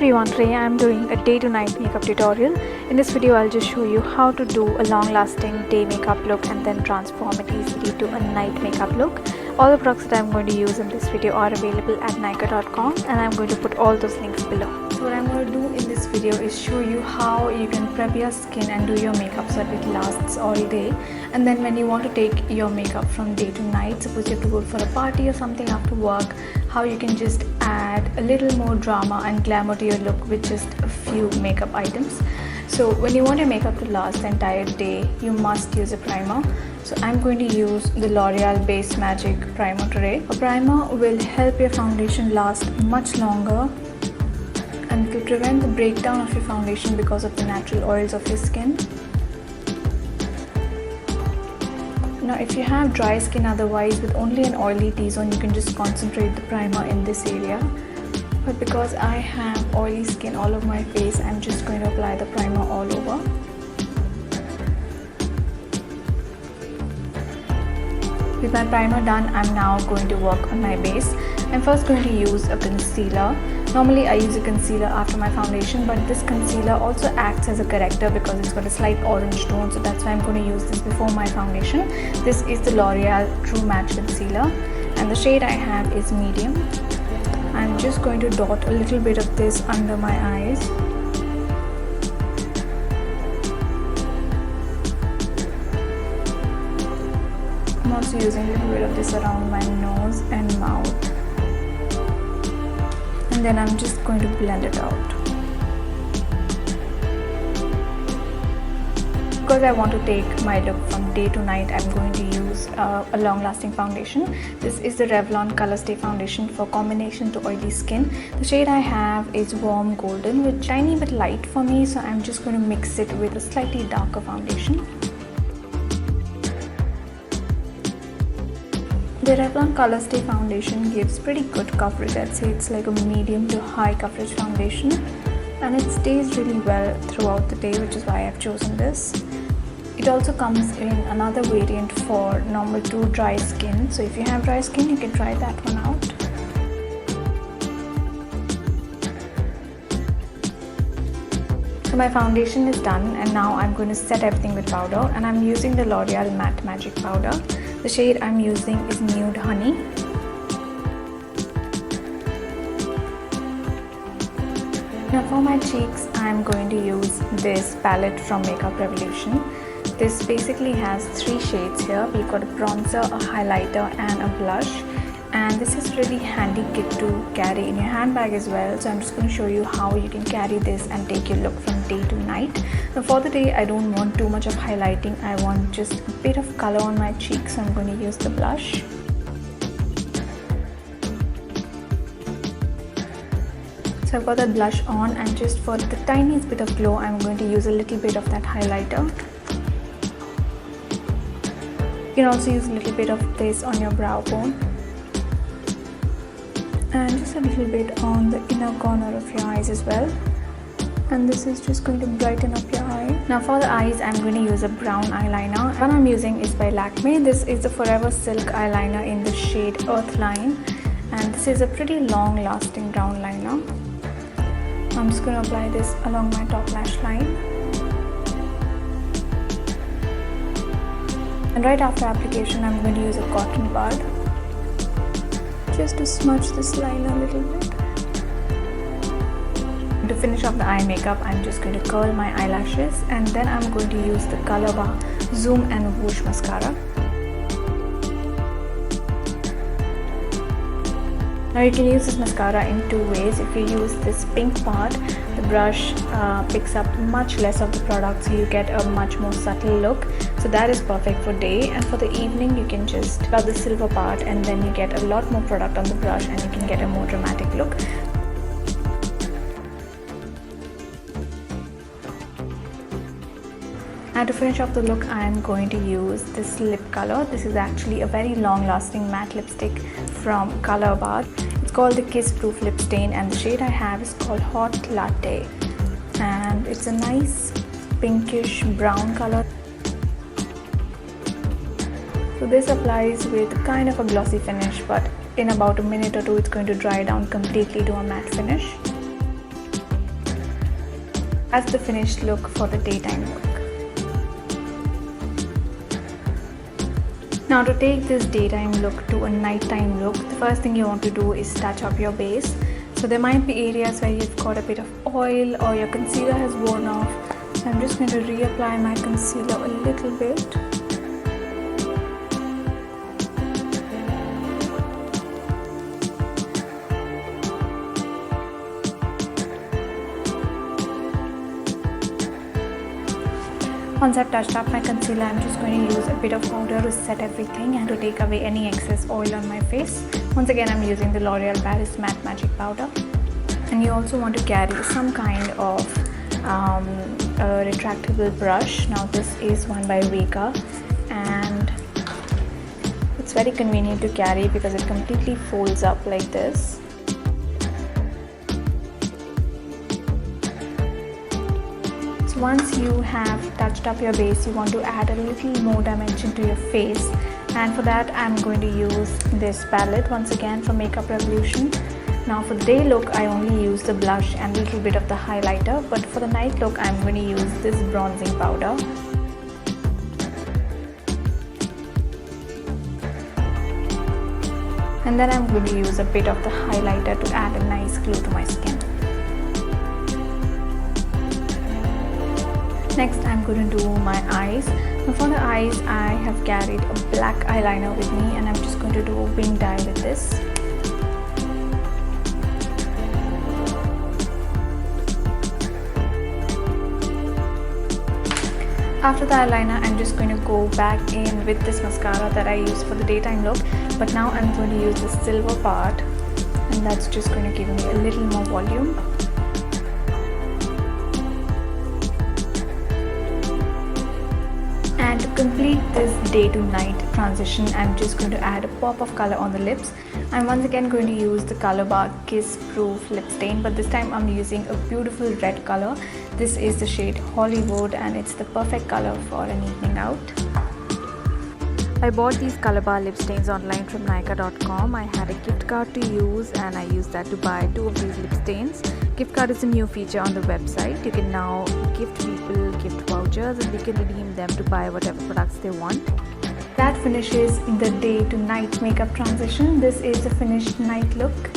everyone, today I am doing a day to night makeup tutorial. In this video I'll just show you how to do a long lasting day makeup look and then transform it easily to a night makeup look. All the products that I'm going to use in this video are available at Nykaa.com and I'm going to put all those links below. So what I'm going to do in this video is show you how you can prep your skin and do your makeup so that it lasts all day, and then when you want to take your makeup from day to night, suppose you have to go for a party or something after work, how you can just add a little more drama and glamour to your look with just a few makeup items. So when you want your makeup to last the entire day, you must use a primer. So I'm going to use the L'Oreal Base Magic Primer today. A primer will help your foundation last much longer and it will prevent the breakdown of your foundation because of the natural oils of your skin. Now if you have dry skin otherwise with only an oily T-zone, you can just concentrate the primer in this area. But because I have oily skin all over my face, I'm just going to apply the primer all over. With my primer done, I'm now going to work on my base. I'm first going to use a concealer. Normally I use a concealer after my foundation, but this concealer also acts as a corrector because it's got a slight orange tone, so that's why I'm going to use this before my foundation. This is the L'Oreal True Match Concealer and the shade I have is medium. I'm just going to dot a little bit of this under my eyes. I'm also using a little bit of this around my nose and mouth. And then I'm just going to blend it out. Because I want to take my look from day to night, I'm going to use a long lasting foundation. This is the Revlon Color Stay Foundation for combination to oily skin. The shade I have is Warm Golden, with shiny but light for me, so I'm just going to mix it with a slightly darker foundation. The Revlon Color Stay Foundation gives pretty good coverage. I'd say it's like a medium to high coverage foundation and it stays really well throughout the day, which is why I've chosen this. It also comes in another variant for normal to dry skin, so if you have dry skin you can try that one out. So my foundation is done and now I'm going to set everything with powder, and I'm using the L'Oreal Matte Magic Powder. The shade I'm using is Nude Honey. Now for my cheeks, I'm going to use this palette from Makeup Revolution. This basically has three shades here. We've got a bronzer, a highlighter and a blush. And this is really handy kit to carry in your handbag as well. So I'm just going to show you how you can carry this and take your look from day to night. Now for the day, I don't want too much of highlighting. I want just a bit of color on my cheeks, so I'm going to use the blush. So I've got that blush on, and just for the tiniest bit of glow, I'm going to use a little bit of that highlighter. You can also use a little bit of this on your brow bone. And just a little bit on the inner corner of your eyes as well. And this is just going to brighten up your eye. Now for the eyes, I'm going to use a brown eyeliner. The one I'm using is by Lakme. This is the Forever Silk eyeliner in the shade Earthline. And this is a pretty long lasting brown liner. I'm just going to apply this along my top lash line. And right after application, I'm going to use a cotton bud just to smudge this line a little bit. To finish off the eye makeup, I'm just going to curl my eyelashes, and then I'm going to use the Color Bar Zoom and Whoosh mascara. Now you can use this mascara in two ways. If you use this pink part, the brush picks up much less of the product, so you get a much more subtle look. So that is perfect for day, and for the evening you can just rub the silver part and then you get a lot more product on the brush and you can get a more dramatic look. And to finish off the look, I am going to use this lip color. This is actually a very long lasting matte lipstick from Color Bar. It's called the Kiss Proof Lip Stain and the shade I have is called Hot Latte. And it's a nice pinkish brown color. So this applies with kind of a glossy finish, but in about a minute or two it's going to dry down completely to a matte finish. That's the finished look for the daytime look. Now to take this daytime look to a nighttime look, the first thing you want to do is touch up your base. So there might be areas where you've got a bit of oil or your concealer has worn off. So I'm just going to reapply my concealer a little bit. Once I've touched up my concealer, I'm just going to use a bit of powder to set everything and to take away any excess oil on my face. Once again, I'm using the L'Oreal Paris Matte Magic Powder. And you also want to carry some kind of a retractable brush. Now this is one by Vika, and it's very convenient to carry because it completely folds up like this. Once you have touched up your base, you want to add a little more dimension to your face, and for that I'm going to use this palette once again from Makeup Revolution. Now for the day look, I only use the blush and a little bit of the highlighter, but for the night look I'm going to use this bronzing powder. And then I'm going to use a bit of the highlighter to add a nice glow to my skin. Next, I'm going to do my eyes. Now for the eyes, I have carried a black eyeliner with me, and I'm just going to do a wing dye with this. After the eyeliner, I'm just going to go back in with this mascara that I used for the daytime look, but now I'm going to use the silver part, and that's just going to give me a little more volume. And to complete this day to night transition, I'm just going to add a pop of color on the lips. I'm once again going to use the Color Bar Kiss Proof Lip Stain, but this time I'm using a beautiful red color. This is the shade Hollywood, and it's the perfect color for an evening out. I bought these Color Bar lip stains online from Nykaa.com. I had a gift card to use, and I used that to buy 2 of these lip stains. Gift card is a new feature on the website. You can now gift people gift vouchers, and they can redeem them to buy whatever products they want. That finishes the day to night makeup transition. This is the finished night look.